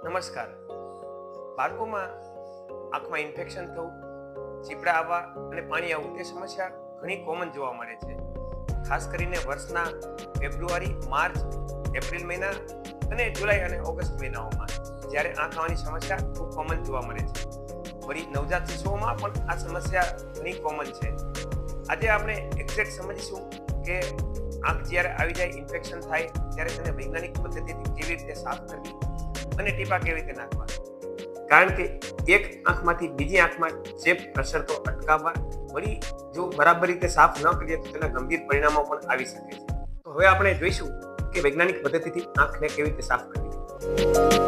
નમસ્કાર. બાળકોમાં આંખમાં ઇન્ફેક્શન થવું, ચીપડા આવવા અને પાણી આવવું તે સમસ્યા ઘણી કોમન જોવા મળે છે. ખાસ કરીને વર્ષના ફેબ્રુઆરી, માર્ચ, એપ્રિલ મહિના અને જુલાઈ અને ઓગસ્ટ મહિનાઓમાં જ્યારે આંખ આવવાની સમસ્યા ખૂબ કોમન જોવા મળે છે. વળી નવજાત શિશુઓમાં પણ આ સમસ્યા ઘણી કોમન છે. આજે આપણે એક્ઝેક્ટ સમજીશું કે આંખ જ્યારે આવી જાય, ઇન્ફેક્શન થાય ત્યારે તેને વૈજ્ઞાનિક પદ્ધતિથી કેવી રીતે સાફ કરવી અને ટીપા કેવી રીતે નાખવા. કારણ કે એક આંખમાંથી બીજી આંખમાં ચેપ પ્રસરતો અટકાવવા, વળી જો બરાબર રીતે સાફ ન કરીએ તો તેના ગંભીર પરિણામો પણ આવી શકે છે. તો હવે આપણે જોઈશું કે વૈજ્ઞાનિક પદ્ધતિથી આંખને કેવી રીતે સાફ કરવી.